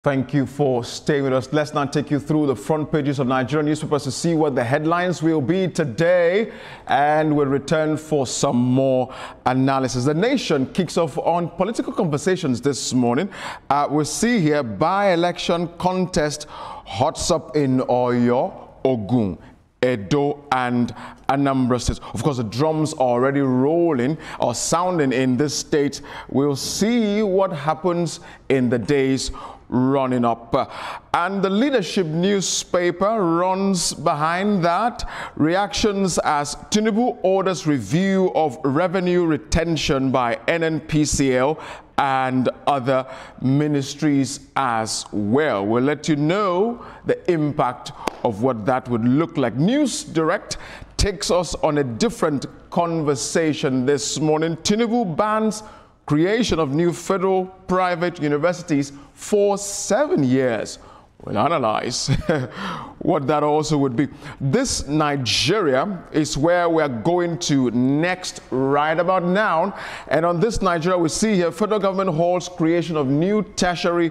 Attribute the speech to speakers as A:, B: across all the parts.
A: Thank you for staying with us. Let's now take you through the front pages of Nigerian newspapers to see what the headlines will be today, and we'll return for some more analysis. The Nation kicks off on political conversations this morning. We'll see here by-election contest hots up in Oyo, Ogun, Edo and Anambra states. Of course, the drums are already rolling or sounding in this state. We'll see what happens in the days running up. And the Leadership newspaper runs behind that. Reactions as Tinubu orders review of revenue retention by NNPCL and other ministries as well. We'll let you know the impact of what that would look like. News Direct takes us on a different conversation this morning. Tinubu bans creation of new federal private universities for 7 years. We'll analyze what that also would be. This Nigeria is where we're going to next right about now. And on this Nigeria, we see here federal government holds creation of new tertiary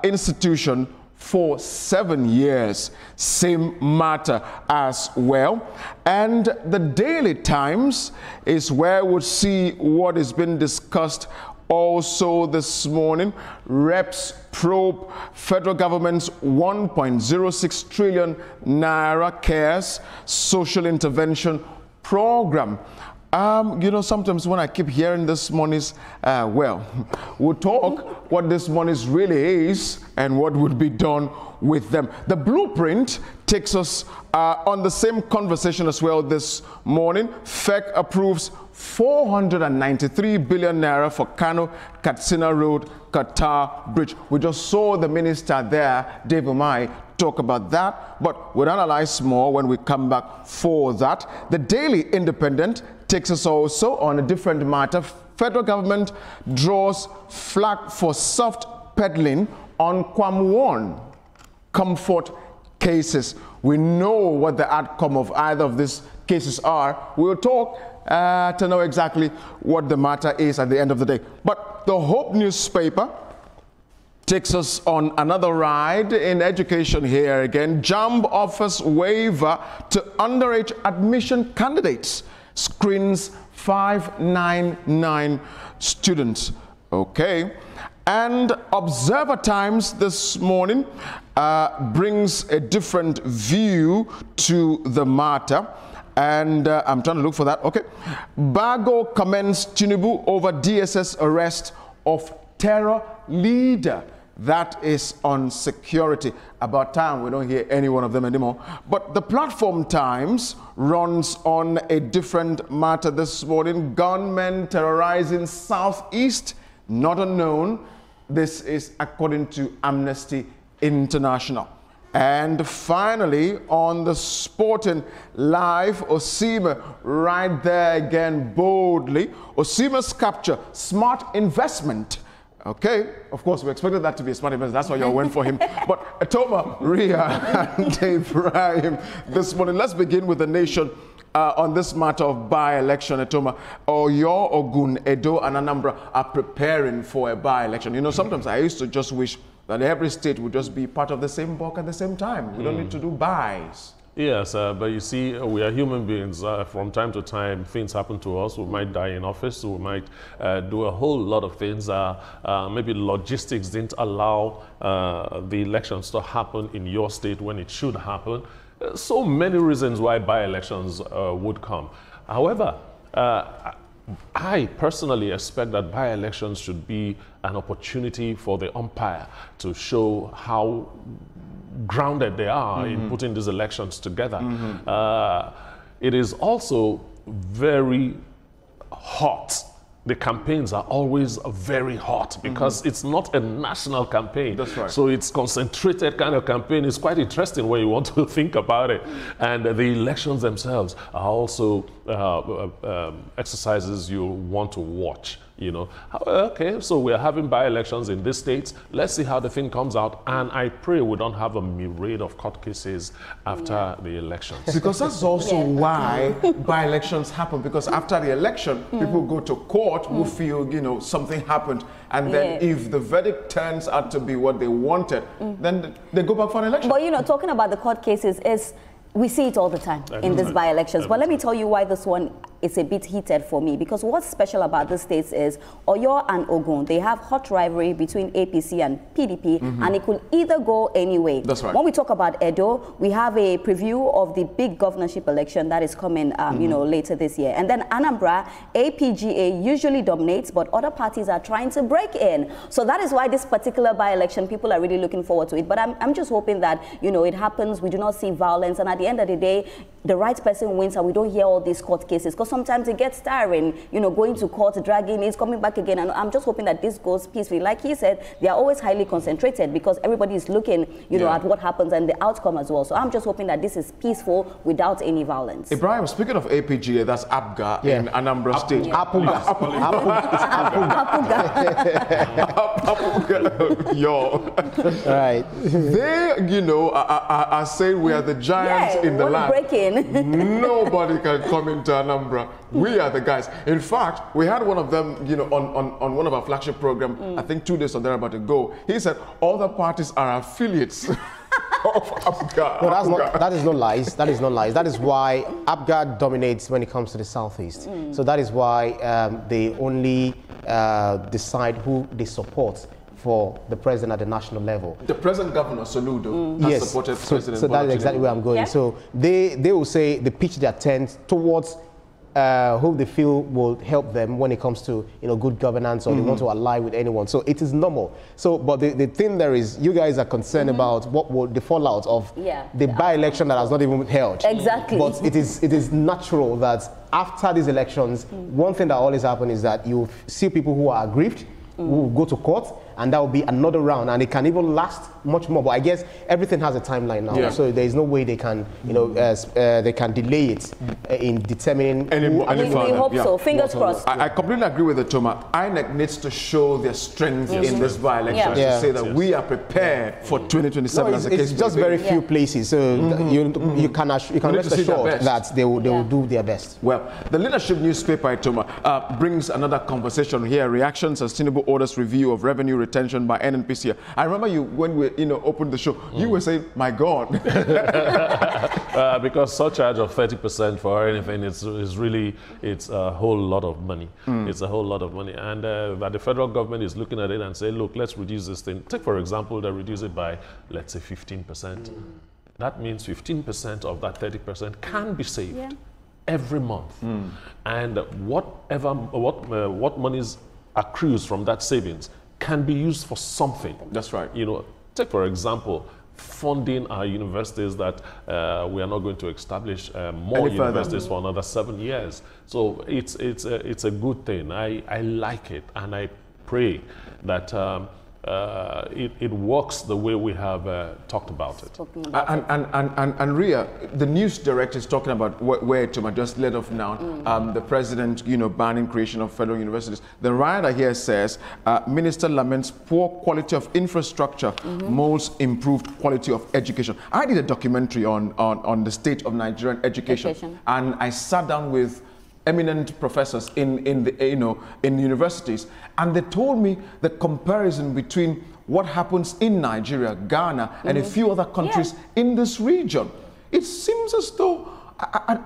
A: institution for 7 years. Same matter as well. And the Daily Times is where we'll see what has been discussed also this morning. Reps probe federal government's 1.06 trillion naira CARES social intervention program. You know, sometimes when I keep hearing this money's, we'll talk what this money's really is and what would be done with them. The Blueprint takes us on the same conversation as well this morning. FEC approves 493 billion naira for Kano Katsina Road Qatar Bridge. We just saw the minister there, Dave Umai, talk about that, but we'll analyze more when we come back for that. The Daily Independent takes us also on a different matter. Federal government draws flag for soft peddling on Kwam comfort cases. We know what the outcome of either of these cases are. We'll talk to know exactly what the matter is at the end of the day. But the Hope newspaper takes us on another ride in education here again. JAMB offers waiver to underage admission candidates. Screens 599 students. Okay. And Observer Times this morning brings a different view to the matter. And I'm trying to look for that. Okay. Bago commends Tinubu over DSS arrest of terror leader. That is on security. About time we don't hear any one of them anymore. But the Platform Times runs on a different matter this morning. Gunmen terrorizing Southeast, not unknown. This is according to Amnesty International. And finally, on the Sporting Live, Osimhen right there again boldly. Osimhen's capture, smart investment. Okay, of course, we expected that to be a smart investment. That's why you went for him. But Atoma, Ria, and Ibrahim this morning. Let's begin with the Nation on this matter of by-election. Atoma, Oyo, Ogun, Edo, and Anambra are preparing for a by-election. You know, sometimes I used to just wish that every state would just be part of the same bulk at the same time. We don't need to do buys. Yes,
B: but you see, we are human beings. From time to time, things happen to us. We might die in office. We might do a whole lot of things. Maybe logistics didn't allow the elections to happen in your state when it should happen. So many reasons why by-elections would come. However, I personally expect that by-elections should be an opportunity for the umpire to show how grounded they are in putting these elections together. It is also very hot. The campaigns are always very hot because it's not a national campaign. That's right. So it's concentrated kind of campaign. It's quite interesting when you want to think about it. And the elections themselves are also exercises you want to watch you know. Okay, so we're having by-elections in this state. Let's see how the thing comes out. And I pray we don't have a myriad of court cases after the elections.
A: Because that's also why by-elections happen. Because after the election, people go to court who feel, you know, something happened. And then if the verdict turns out to be what they wanted, then they go back for an election.
C: But, you know, talking about the court cases is, we see it all the time in these by-elections. But let me tell you why this one is a bit heated for me. Because what's special about the states is Oyo and Ogun, they have hot rivalry between APC and PDP, and it could either go any way.
A: That's right.
C: When we talk about Edo, we have a preview of the big governorship election that is coming, you know, later this year. And then Anambra, APGA usually dominates, but other parties are trying to break in. So that is why this particular by-election, people are really looking forward to it. But I'm just hoping that, you know, it happens, we do not see violence, and at the end of the day, the right person wins and we don't hear all these court cases. Because sometimes it gets tiring, you know, going to court, dragging, it's coming back again. And I'm just hoping that this goes peacefully. Like he said, they are always highly concentrated because everybody is looking, you know, at what happens and the outcome as well. So I'm just hoping that this is peaceful without any violence.
A: Ibrahim, speaking of APGA, that's APGA in Anambra State.
C: Apuga.
A: Apuga. Yo.
D: Right.
A: They, you know, are saying we are the giants in the land. Nobody can come into Anambra. We are the guys. In fact, we had one of them, you know, on one of our flagship program, I think 2 days or thereabout ago. He said all the parties are affiliates of APGA.
D: No, that is not lies. That is not lies. That is why APGA dominates when it comes to the southeast. So that is why they only decide who they support for the president at the national level.
A: The present governor, Soludo, has supported President
D: So that is exactly where I'm going.
C: Yeah.
D: So they will say, they pitch their tent towards who they feel will help them when it comes to, you know, good governance, or they want to ally with anyone. So it is normal. So, but the thing there is, you guys are concerned about what will the fallout of the by-election that has not even held.
C: Exactly.
D: But it is natural that after these elections, one thing that always happens is that you see people who are aggrieved, who will go to court, and that will be another round, and it can even last much more. But I guess everything has a timeline now, so there is no way they can, you know, they can delay it in determining.
C: We hope so. Fingers crossed.
A: I completely agree with the Toma. INEC needs to show their strength in this by-election to say that we are prepared for 2027 as a case.
D: It's just very few places, so you can rest assured that they will do their best.
A: Well, the leadership newspaper, Toma, brings another conversation here. Reactions as Tinubu orders review of revenue retention by NNPC. I remember you when we opened the show, you were saying, "My God,"
B: because surcharge of 30% for anything is really a whole lot of money. It's a whole lot of money, and that the federal government is looking at it and say, "Look, let's reduce this thing." Take for example, they reduce it by, let's say, 15%. That means 15% of that 30% can be saved every month, and what monies accrues from that savings can be used for something.
A: That's right.
B: You know, take for example, funding our universities that we are not going to establish more universities for another 7 years. So it's a good thing. I like it, and I pray that it works the way we have talked about it.
A: And Ria, the news director is talking about where to just let off now. The president, banning creation of federal universities. The writer here says, Minister laments poor quality of infrastructure molds improved quality of education. I did a documentary on the state of Nigerian education. And I sat down with eminent professors in the universities, and they told me the comparison between what happens in Nigeria, Ghana, and a few other countries in this region. It seems as though,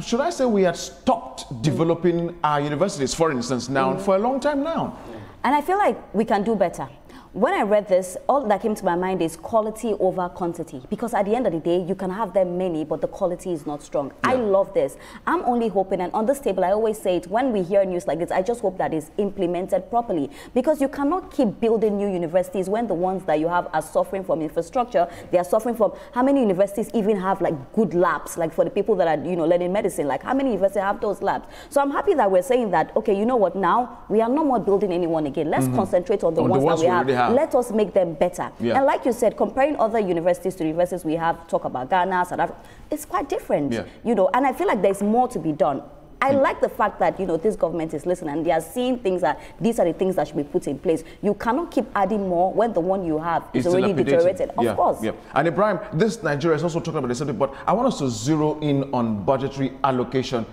A: should I say, we had stopped developing our universities, for instance, now for a long time now.
C: And I feel like we can do better. When I read this, all that came to my mind is quality over quantity. Because at the end of the day, you can have them many, but the quality is not strong. Yeah. I love this. I'm only hoping, and on this table, I always say it, when we hear news like this, I just hope that it's implemented properly. Because you cannot keep building new universities when the ones that you have are suffering from infrastructure. They are suffering from, how many universities even have like good labs, like for the people that are, learning medicine, like how many universities have those labs? So I'm happy that we're saying that, okay, you know what, now we are no more building anyone again. Let's concentrate on the ones that we have. Let us make them better. Yeah. And like you said, comparing other universities to the universities we have, talk about Ghana, South Africa, it's quite different, and I feel like there's more to be done. I like the fact that, this government is listening and they are seeing things that these are the things that should be put in place. You cannot keep adding more when the one you have is already deteriorated. Of course.
A: Yeah. And Ibrahim, this Nigeria is also talking about the same thing, but I want us to zero in on budgetary allocation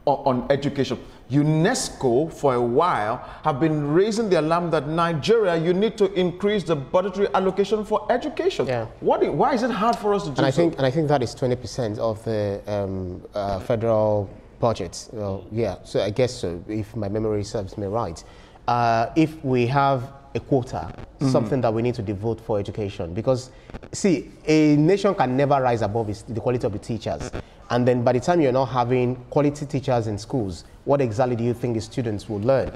A: on education. UNESCO, for a while, have been raising the alarm that Nigeria, you need to increase the budgetary allocation for education. Yeah. Why is it hard for us to do so?
D: And I think that is 20% of the federal budget. Well, yeah, so I guess so, if my memory serves me right. If we have a quota, something that we need to devote for education. Because, see, a nation can never rise above the quality of the teachers. And then by the time you're not having quality teachers in schools, what exactly do you think the students will learn?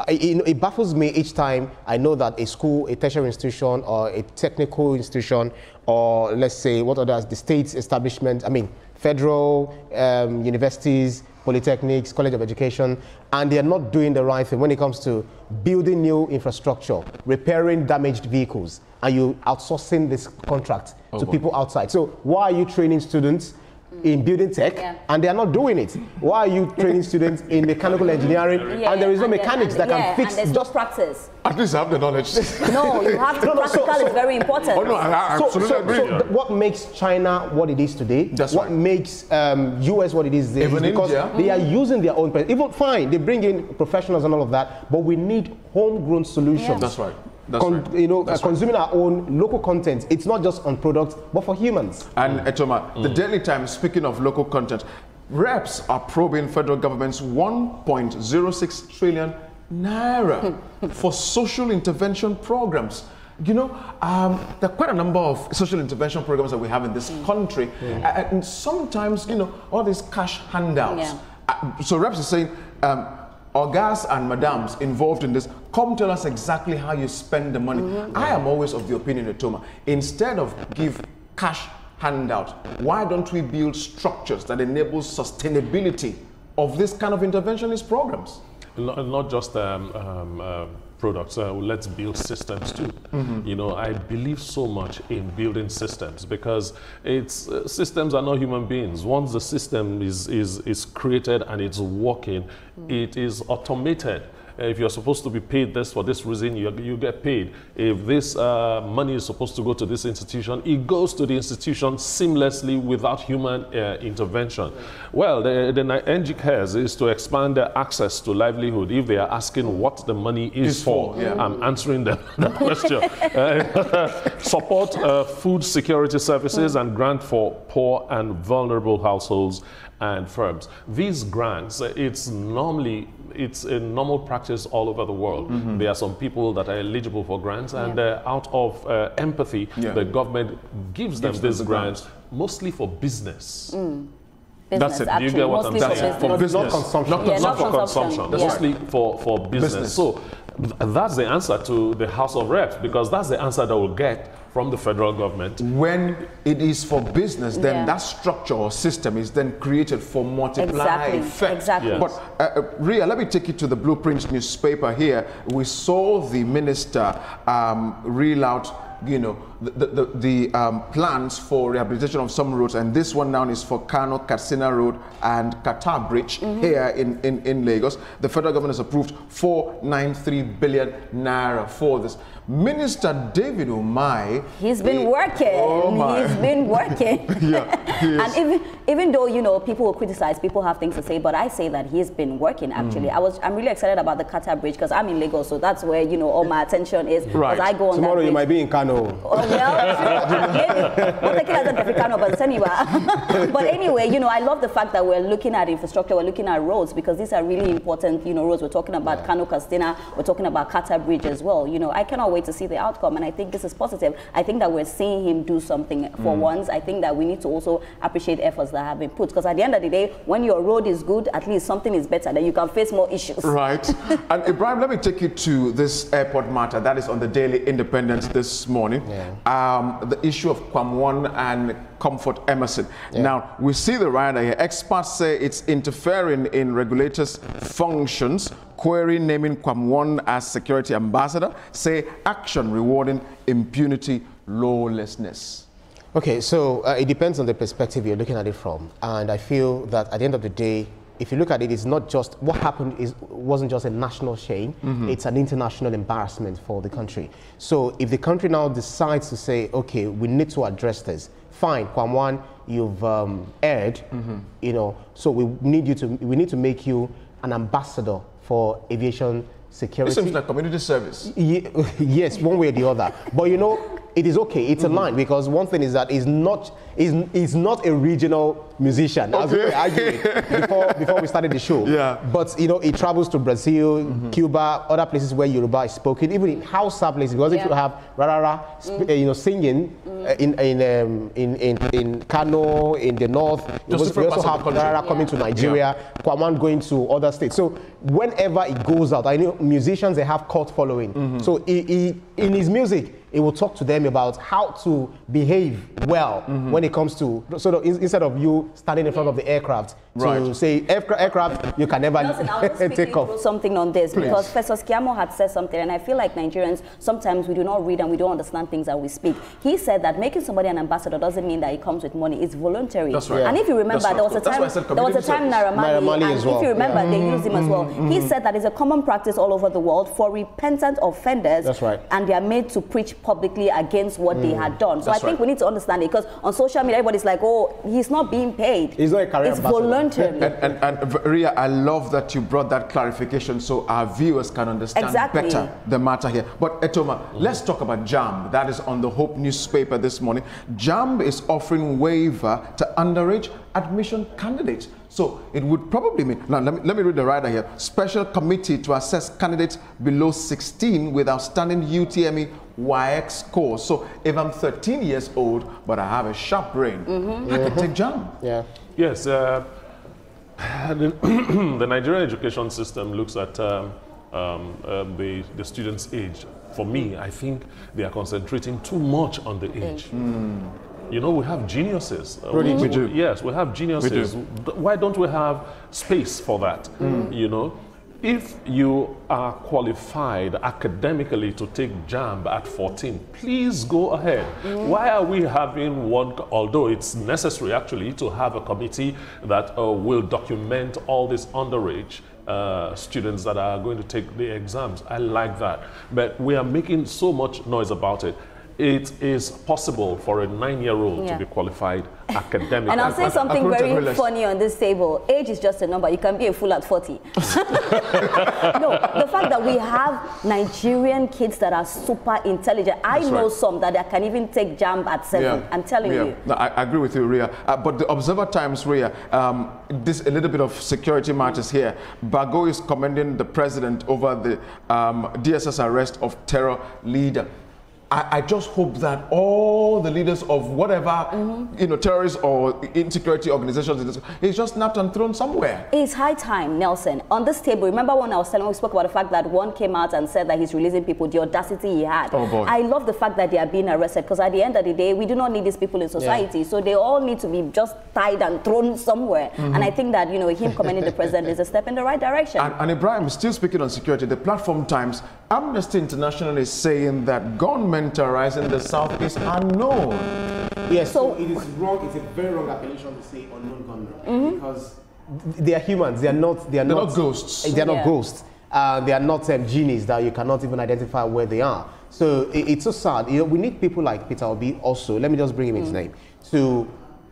D: It baffles me each time I know that a school, a tertiary institution, or a technical institution, or let's say, what others, the state's establishment, federal universities, polytechnics, college of education, and they're not doing the right thing when it comes to building new infrastructure, repairing damaged vehicles, and you outsourcing this contract to people outside. So why are you training students in building tech and they are not doing it? Why are you training students in mechanical engineering and there is no mechanics that can fix?
C: And there's just practice.
A: At least have the knowledge.
C: No, you have to. Practical is very important.
A: Oh no, I absolutely agree.
D: So what makes China what it is today?
A: That's
D: what makes US what it is today?
A: Even
D: is because
A: India,
D: they are using their own. Even fine, they bring in professionals and all of that, but we need homegrown solutions.
A: Yeah. That's right.
D: Consuming our own local content. It's not just on products, but for humans.
A: And Etoma, the Daily Times, speaking of local content, reps are probing federal government's 1.06 trillion naira for social intervention programs. There are quite a number of social intervention programs that we have in this country, and sometimes, all these cash handouts. So reps are saying, Ogas and madams involved in this, come tell us exactly how you spend the money. I am always of the opinion, Etoma, instead of give cash handout, why don't we build structures that enable sustainability of this kind of interventionist programs?
B: Not just products, let's build systems too. I believe so much in building systems because systems are not human beings. Once the system is created and it's working, it is automated. If you're supposed to be paid this for this reason, you get paid. If this money is supposed to go to this institution, it goes to the institution seamlessly without human intervention. Well, the NG cares is to expand their access to livelihood. If they are asking what the money is for, I'm answering that question. Support food security services and grant for poor and vulnerable households and firms. These grants, it's a normal practice all over the world. There are some people that are eligible for grants, and out of empathy, the government gives them these grants, mostly for business.
A: That's it.
B: You get what I'm saying?
A: For business.
D: Not consumption.
B: Not for consumption. Mostly for business. So that's the answer to the House of Reps, because that's the answer that we'll get from the federal government.
A: When it is for business, then that structure or system is then created for multiply effect.
C: Exactly.
B: Yes.
A: But Ria, let me take you to the Blueprint newspaper here. We saw the minister reel out the plans for rehabilitation of some roads, and this one now is for Kano, Katsina Road and Qatar Bridge here in Lagos. The federal government has approved 493 billion naira for this. Minister David Umahi,
C: he's been working. He's been working. And even though people will criticize, people have things to say, but I say that he's been working. Actually, I'm really excited about the Qatar Bridge because I'm in Lagos, so that's where all my attention is.
A: Right.
C: I go on
D: tomorrow
C: that
D: you might be in Kano.
C: Well, maybe. We'll take it as a Africano, but anyway. But anyway, I love the fact that we're looking at infrastructure, we're looking at roads, because these are really important, roads. We're talking about Kano, Katsina, we're talking about Qatar Bridge as well. I cannot wait to see the outcome, and I think this is positive. I think that we're seeing him do something for once. I think that we need to also appreciate efforts that have been put, because at the end of the day, when your road is good, at least something is better, then you can face more issues.
A: Right. And Ibrahim, let me take you to this airport matter that is on the Daily Independent this morning. The issue of Kwamwon and Comfort Emerson. Now, we see the rider here. Experts say it's interfering in regulators' functions. Query naming Kwamwon as security ambassador. Say action rewarding impunity, lawlessness.
D: Okay, so it depends on the perspective you're looking at it from. And I feel that at the end of the day, if you look at it, it's not just what happened wasn't just a national shame. It's an international embarrassment for the country. So if the country now decides to say, okay, we need to address this, fine, Kwamwan, you've erred, you know, so we need to make you an ambassador for aviation security.
A: It seems like community service.
D: Yes, one way or the other. But you know, it is okay. It's aligned, because one thing is that he's not a regional musician. As we were arguing before we started the show. Yeah. But you know, he travels to Brazil, Cuba, other places where Yoruba is spoken, even in Hausa places. Because if you have Rarara, you know, singing in Kano, in the north, we also have Rarara coming to Nigeria, Kwamwan going to other states. So whenever it goes out, I know musicians, they have cult following. So in his music, it will talk to them about how to behave well when it comes to, sort of, instead of you standing in front of the aircraft to say, aircraft, you can never take off.
C: Something on this, because Festus Kiamo had said something, and I feel like Nigerians, sometimes we do not read and we don't understand things that we speak. He said that making somebody an ambassador doesn't mean that it comes with money. It's voluntary. That's right. And if you remember, there was a time Naramali, and if you remember, they used him as well. He said that it's a common practice all over the world for repentant offenders, and they are made to preach publicly against what they had done. So I think we need to understand it, because on social media, everybody's like, oh, he's not being paid.
D: He's not a career ambassador.
C: Voluntary.
A: And Ria, I love that you brought that clarification so our viewers can understand better the matter here. But Etoma, let's talk about JAMB. That is on the Hope newspaper this morning. JAMB is offering waiver to underage admission candidates. So it would probably mean, now let me read the rider here. Special committee to assess candidates below 16 with outstanding UTME YX scores. So if I'm 13 years old, but I have a sharp brain, I can take JAMB.
D: Yeah.
B: Yes. The Nigerian education system looks at the student's age. For me, I think they are concentrating too much on the age. You know, we have geniuses.
A: We do.
B: Yes, we have geniuses. Why don't we have space for that? You know, if you are qualified academically to take JAMB at 14, please go ahead. Why are we having one, although it's necessary actually to have a committee that will document all these underage students that are going to take the exams? I like that. But we are making so much noise about it. It is possible for a 9-year-old to be qualified academically.
C: And I'll say something very funny on this table. Age is just a number. You can be a fool at 40. No, the fact that we have Nigerian kids that are super intelligent. I know some that can even take JAMB at 7. I'm telling you.
A: No, I agree with you, Ria. But the Observer Times, Ria, this a little bit of security matters here. Bago is commending the president over the DSS arrest of terror leader. I just hope that all the leaders of whatever, you know, terrorist or insecurity organizations is just snapped and thrown somewhere.
C: It's high time, Nelson. On this table, remember when I was telling you, we spoke about the fact that one came out and said that he's releasing people, the audacity he had. Oh boy. I love the fact that they are being arrested, because at the end of the day, we do not need these people in society. So they all need to be just tied and thrown somewhere. And I think that, you know, him commending the president is a step in the right direction.
A: And Ibrahim, still speaking on security, the Platform Times, Amnesty International is saying that gunmen terrorizing the South is unknown.
D: Yes, so it is wrong. It's a very wrong appellation to say unknown gunmen, because they are humans. They are not ghosts. They are not ghosts. They are not genies that you cannot even identify where they are. So it's so sad. You know, we need people like Peter Obi also. Let me just bring him his name to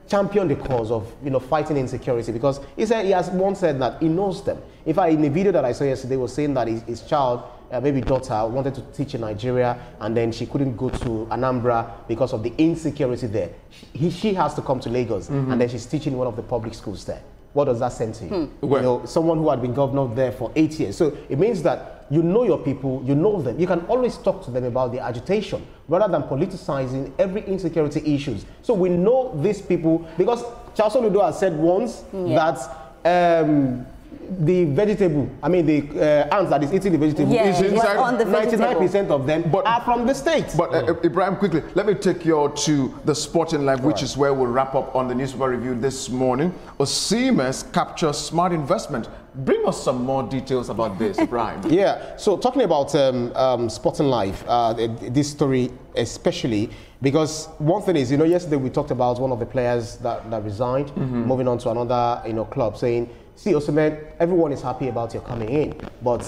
D: champion the cause of, you know, fighting insecurity, because he has once said that he knows them. In fact, in the video that I saw yesterday, was saying that his child, maybe daughter, wanted to teach in Nigeria, and then she couldn't go to Anambra because of the insecurity there. She has to come to Lagos, and then she's teaching one of the public schools there. What does that send to you? You know, someone who had been governor there for 8 years. So it means that you know your people, you know them. You can always talk to them about the agitation rather than politicizing every insecurity issues. So we know these people, because Charles Oludo has said once that the vegetable, I mean the ants that is eating the vegetable, is inside. 99% of them are from the States.
A: But Ibrahim, quickly, let me take you to the Sporting Life, which is where we'll wrap up on the newspaper review this morning. Osimes captures smart investment. Bring us some more details about this, Ibrahim.
D: Yeah, so talking about Sporting Life, this story especially, Because one thing is, yesterday we talked about one of the players that resigned, moving on to another, club, saying, see, Osimhen, everyone is happy about your coming in, but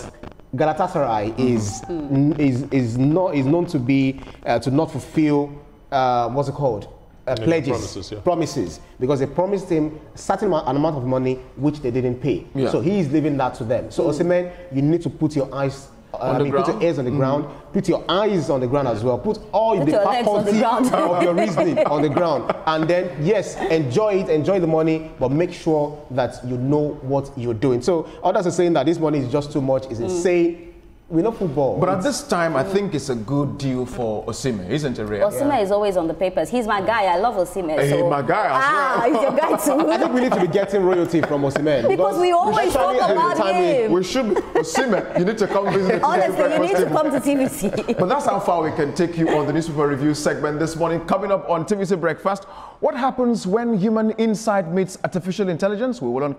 D: Galatasaray is known to be to not fulfill what's it called? Pledges, promises, because they promised him a certain amount of money which they didn't pay. Yeah. So he is leaving that to them. So Osimhen, you need to put your eyes put your ears on the ground, put your eyes on the ground as well, put all the faculty of your reasoning on the ground, and then yes, enjoy it, enjoy the money, but make sure that you know what you're doing. So others are saying that this money is just too much, it's insane. We know football.
A: But at this time, I think it's a good deal for Osimhen, isn't it, Rhea?
C: Osimhen is always on the papers. He's my guy. I love Osimhen.
A: He's my guy as well.
C: He's your guy too.
D: I think we need to be getting royalty from Osimhen.
C: Because we always talk about him.
A: We should be. Osimhen, you need to come visit.
C: Honestly, you need to come to TVC.
A: But that's how far we can take you on the newspaper review segment this morning. Coming up on TVC Breakfast, what happens when human insight meets artificial intelligence? We will